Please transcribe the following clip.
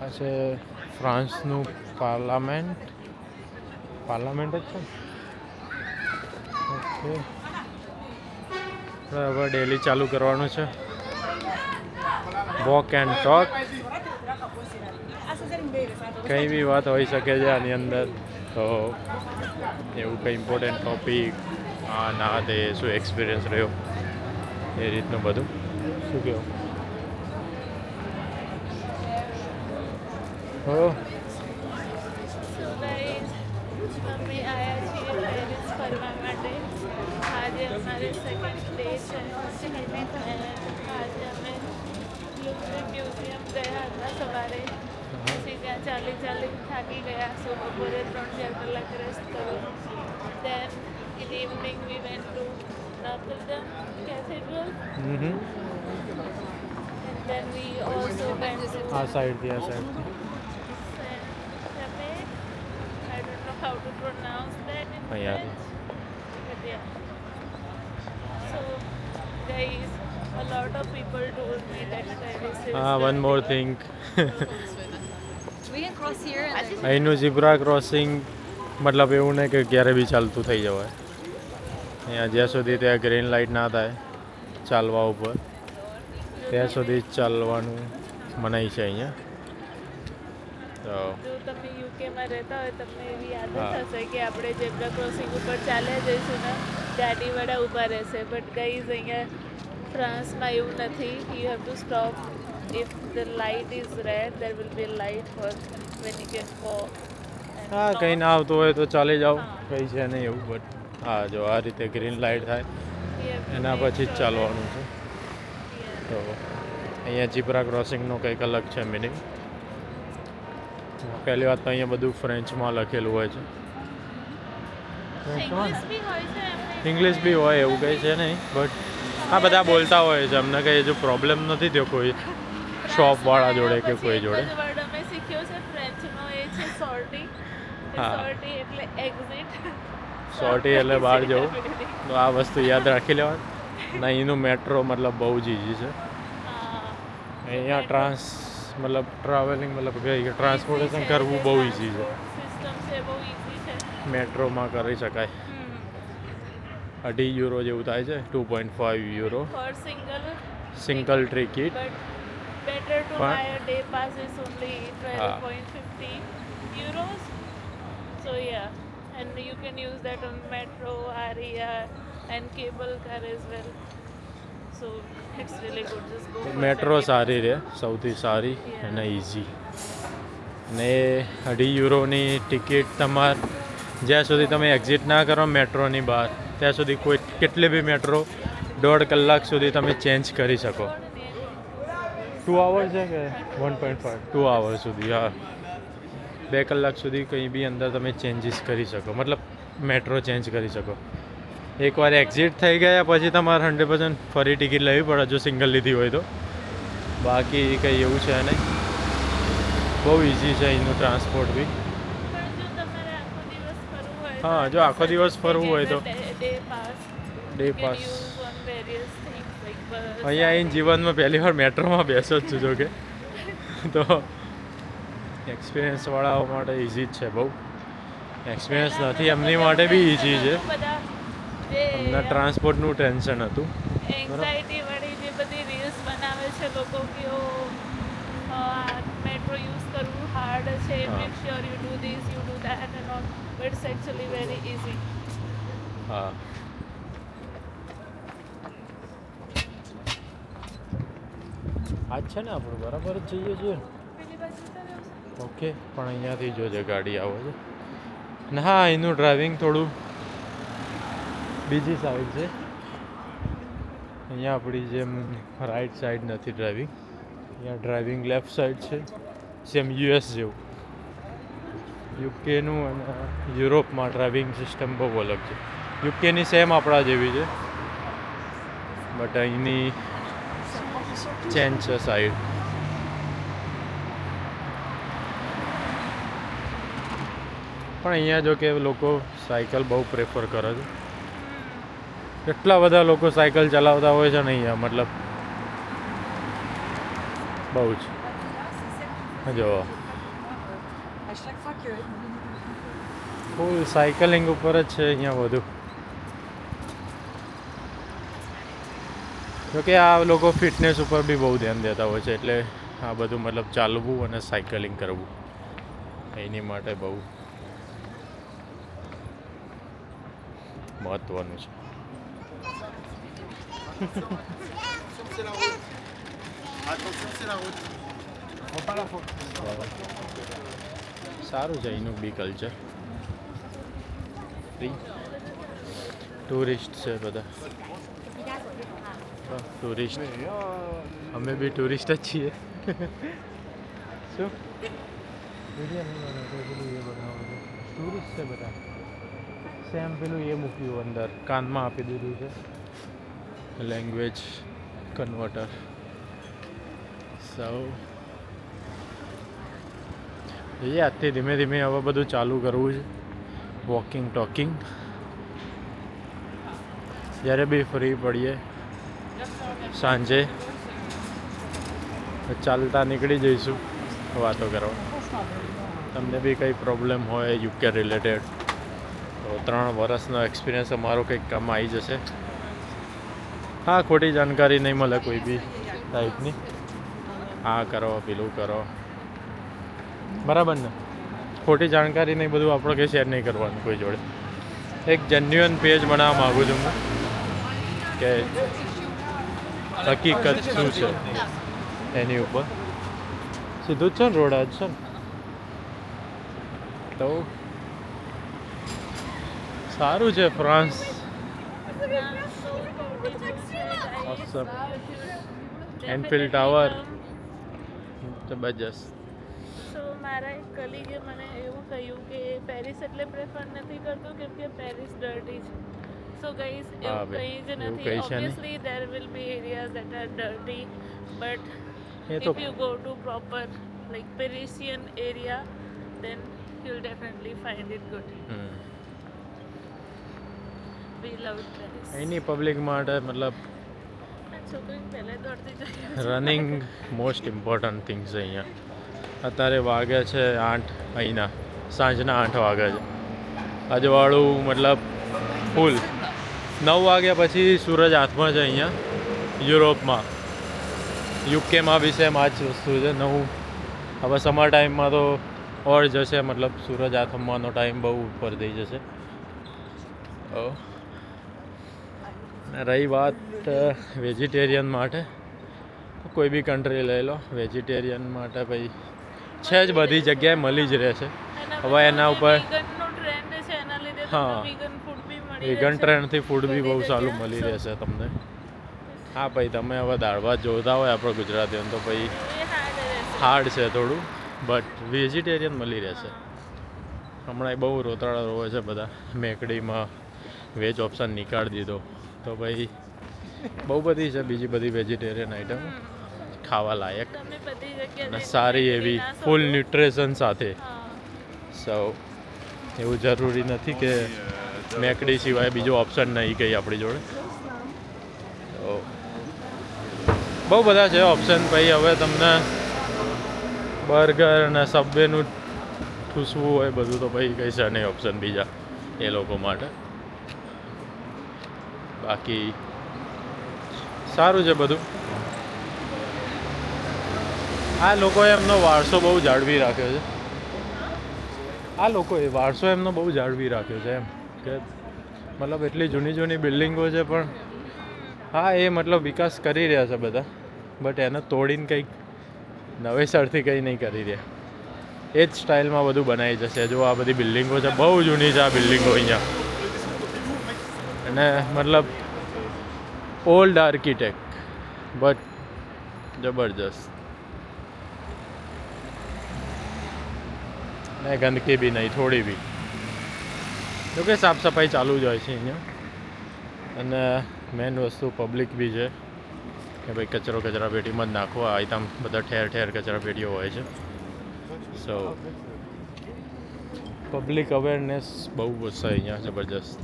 આ છે ફ્રાન્સનું પાર્લામેન્ટ જ છે. ઓકે, હવે ડેલી ચાલુ કરવાનું છે. વોક એન્ડ ટોક, કંઈ બી વાત હોઈ શકે છે આની અંદર. તો એવું કંઈ ઇમ્પોર્ટન્ટ ટોપિક ના તે શું એક્સપિરિયન્સ રહ્યો એ રીતનું બધું. શું કહો? હો અમે આવ્યા છીએ પેરિસ ફરવા માટે. આજે અમારે સેકન્ડ ડે છે. આજે અમે લુવર મ્યુઝિયમ ગયા હતા સવારે. પછી ત્યાં ચાલી થાકી ગયા. સો બપોરે 3-4 કલાક રેસ્ટ કર્યો. Then in evening we went to north cathedral. And then we also went to આ સાઈડથી I don't know how to pronounce that in Yeah. French. But yeah. So, guys, a lot of people told me that Paris is one more thing, We can cross here and then અહીંનું zebra crossing મતલબ એવું નહીં કે ક્યારે બી ચાલતું થઈ જવાય. અહીંયા જ્યાં સુધી ત્યાં ગ્રીન લાઇટ ના થાય ચાલવા ઉપર ત્યાં સુધી જ ચાલવાનું મનાય છે અહીંયા. તો જો તમે યુકેમાં રહેતા હોય તમને એવી આદત હા. હશે કે આપણે ઝેબ્રા ક્રોસિંગ ઉપર ચાલ્યા જઈશું ને ગાડીવાળા ઊભા રહેશે. બટ ગાઈઝ અહીંયા ફ્રાન્સમાં એવું નથી. You have to stop. If the light is red there will be light for when you can walk. હા, કંઈ ના આવતું હોય તો ચાલી જાઓ, કંઈ છે નહીં એવું. બટ હા, જો આ રીતે ગ્રીન લાઇટ થાય એના પછી જ ચાલવાનું છે. તો અહીંયા ઝીબ્રા ક્રોસિંગનો કંઈક અલગ છે મિનિંગ. પહેલી વાત તો અહીંયા બધું ફ્રેન્ચમાં લખેલું હોય છે. ઇંગ્લિશ બી હોય છે એમને. ઇંગ્લિશ બી હોય એવું કંઈ છે નહીં. બટ આ બધા બોલતા હોય છે. અમને કંઈ જો પ્રોબ્લેમ નથી થયો કોઈ શોપવાળા જોડે કે કોઈ જોડે. વર્ડ અમે શીખ્યો છે ફ્રેન્ચનો, એ છે સોર્ટી. હા. સોર્ટી એટલે એક્ઝિટ. સોર્ટી એટલે બહાર જવું. તો આ વસ્તુ યાદ રાખી લેવાની. ના, અહીંનું મેટ્રો મતલબ બહુ જ ઇઝી છે. અહીંયા મતલબ ટ્રાવેલિંગ મતલબ કે ટ્રાન્સપોર્ટેશન કરવું બહુ ઇઝી છે. સિસ્ટમ છે બહુ ઈઝી છે. મેટ્રોમાં કરી શકાય. €2.5 જેવું થાય છે. €2.5 for single ticket. But better to પણ- buy a day pass is only હા. €12.50. So yeah, and you can use that on metro, ARIA and cable car as well. So it's really good. Just go for metro that. સારી રહે, સૌથી સારી અને easy. ને €2.50ની ticket તમારે જ્યાં સુધી તમે એક્ઝિટ ના કરો મેટ્રોની બહાર ત્યાં સુધી કોઈ કેટલી બી મેટ્રો 1.5 કલાક સુધી તમે ચેન્જ કરી શકો. 2 hours છે કે 1.5? 2 hours સુધી. હા, 2 કલાક સુધી કંઈ બી અંદર તમે ચેન્જીસ કરી શકો, મતલબ મેટ્રો ચેન્જ કરી શકો. એકવાર એક્ઝિટ થઈ ગયા પછી તમારે 100% ફરી ટિકિટ લેવી પડે જો સિંગલ લીધી હોય તો. બાકી કંઈ એવું છે નહીં. બહુ ઇઝી છે અહીંનું ટ્રાન્સપોર્ટ બી. પણ જો તમારે આખો દિવસ ફરવું હોય હા, તો જો આખો દિવસ ફરવું હોય તો day pass. Day You can pass. use on various things like bus. અહીંયા આવીને જીવનમાં પહેલી વાર મેટ્રોમાં બેસો જ છું જો કે. તો એક્સપિરિયન્સવાળાઓ માટે ઇઝી જ છે બહુ. એક્સપિરિયન્સ નથી એમની માટે બી ઇઝી છે. બધા જે અમને ટ્રાન્સપોર્ટનું ટેન્શન હતું. એન્ઝાઇટી વાળી જે બધી રીલ્સ બનાવે છે લોકો કે મેટ્રો યુઝ કરવું હાર્ડ છે. હા. Make sure you do this you do that and all, but it's actually very easy. હા, આ જ છે ને આપણું બરાબર જ જઈએ છીએ. પેલી બાજુ જતા રહેવું છે. ઓકે, પણ અહીંયાથી જોજે ગાડી આવે છે. ને હા, એનું ડ્રાઇવિંગ થોડું બીજી સાઈડ છે. અહીંયા આપણી જેમ રાઈટ સાઈડ નથી ડ્રાઇવિંગ. અહીંયા ડ્રાઇવિંગ લેફ્ટ સાઈડ છે. સેમ US જેવું. યુકેનું અને યુરોપમાં ડ્રાઇવિંગ સિસ્ટમ બહુ અલગ છે. યુકેની સેમ આપણા જેવી છે બટ અહીંની ચેન્જ છે સાઈડ. પણ અહીંયા જો કે લોકો સાયકલ બહુ પ્રેફર કરે છે. કેટલા બધા લોકો સાયકલ ચલાવતા હોય છે ને અહીંયા, મતલબ બહુ જ. જો ફૂલ સાયકલિંગ ઉપર જ છે અહીંયા બધું. જોકે આ લોકો ફિટનેસ ઉપર બી બહુ ધ્યાન દેતા હોય છે, એટલે આ બધું મતલબ ચાલવું અને સાયકલિંગ કરવું એની માટે બહુ મહત્ત્વનું છે. સારું છે એનું બી કલ્ચર. ટુરિસ્ટ છે બધા, ટુરિસ્ટ. અમે બી ટુરિસ્ટ જ છીએ. શું ટુરિસ્ટ છે બધા. સેમ પેલું એ મૂક્યું અંદર, કાનમાં આપી દીધું છે લેંગ્વેજ કન્વર્ટર. સૌ એ આજથી ધીમે ધીમે હવે બધું ચાલુ કરવું છે. વોકિંગ ટોકિંગ જ્યારે બી ફ્રી પડીએ સાંજે ચાલતા નીકળી જઈશું વાતો કરવા. તમને બી કંઈ પ્રોબ્લેમ હોય યુકે રિલેટેડ તો 3 વર્ષનો એક્સપિરિયન્સ અમારો કંઈક કામ આવી જશે. હા, ખોટી જાણકારી નહીં મળે કોઈ બી ટાઈપની. આ કરો પેલું કરો, બરાબર ને? ખોટી જાણકારી નહીં, બધું આપણે કંઈ શેર નહીં કરવાનું કોઈ જોડે. એક જેન્યુઅન પેજ બનાવવા માગું છું હું કે હકીકત શું છે એની ઉપર. સીધું જ છે ને રોડ? આજ છે ને તો સારું છે ફ્રાન્સ. ઓસમ. એનફિલ્ડ ટાવર જબરજસ્ત. સો મારા એક કલીગે મને એવું કહ્યું કે પેરિસ એટલે પ્રેફર નથી કરતો કેમ કે પેરિસ ડર્ટી છે. સો ગાઈઝ એવું કંઈ જ નથી. Obviously there will B areas that are dirty, but if you go to proper like Parisian area, then you'll definitely find it good. We love Paris. Any public માટે મતલબ છોકરી પહેલે દોડતી જાય. રનિંગ મોસ્ટ ઇમ્પોર્ટન્ટ થિંગ છે અહીંયા. અત્યારે વાગે છે 8 અહીંના, સાંજના 8 વાગે છે. અજવાળું મતલબ ફૂલ. 9 વાગ્યા પછી સૂરજ હાથમાં છે અહીંયા યુરોપમાં. યુકેમાં બી સેમ આ જ વસ્તુ છે. 9 હવે સમર ટાઈમમાં તો ઓર જશે, મતલબ સૂરજ હાથમાંનો ટાઈમ બહુ ઉપર થઈ જશે. રહી વાત વેજીટેરિયન માટે, કોઈ બી કન્ટ્રી લઈ લો, વેજીટેરિયન માટે ભાઈ છે જ, બધી જગ્યાએ મળી જ રહેશે. હવે એના ઉપર હા, વેગન ટ્રેન્ડથી ફૂડ બી બહુ સારું મળી રહેશે તમને. હા ભાઈ, તમે હવે દાળ ભાત જોતા હોય આપણે ગુજરાતીઓને તો ભાઈ હાર્ડ છે થોડું, બટ વેજીટેરિયન મળી રહેશે. હમણાં બહુ રોતડા રોવે છે બધા, મેકડીમાં વેજ ઓપ્શન નીકાળી દીધો તો ભાઈ બહુ બધી છે બીજી બધી વેજીટેરિયન આઈટમ ખાવા લાયક અને સારી એવી ફૂલ ન્યુટ્રિશન સાથે. સો એવું જરૂરી નથી કે મેકડી સિવાય બીજો ઓપ્શન નહીં કંઈ આપણી જોડે. તો બહુ બધા છે ઓપ્શન. ભાઈ હવે તમને બર્ગર અને સબવેનું ઠૂસવું હોય બધું તો ભાઈ કંઈ છે નહીં ઓપ્શન બીજા એ લોકો માટે. બાકી સારું છે બધું. આ લોકોએ એમનો વારસો બહુ જાળવી રાખ્યો છે. આ લોકોએ વારસો એમનો બહુ જાળવી રાખ્યો છે એમ કે મતલબ એટલી જૂની જૂની બિલ્ડિંગો છે પણ હા એ મતલબ વિકાસ કરી રહ્યા છે બધા, બટ એને તોડીને કંઈક નવેસરથી કંઈ નહીં કરી રહ્યા. એ જ સ્ટાઇલમાં બધું બનાવી જશે. જો આ બધી બિલ્ડિંગો છે, બહુ જૂની છે આ બિલ્ડિંગો અહીંયા, અને મતલબ ઓલ્ડ આર્કિટેક્ટ બટ જબરજસ્ત. ને ગંદકી બી નહીં થોડી બી. જોકે સાફ સફાઈ ચાલુ જ હોય છે અહીંયા. અને મેઇન વસ્તુ પબ્લિક બી છે કે ભાઈ કચરો કચરા પેટીમાં જ નાખવો. આઈટમ બધા ઠેર ઠેર કચરા પેટીઓ હોય છે. સો પબ્લિક અવેરનેસ બહુ છે અહીંયા જબરજસ્ત.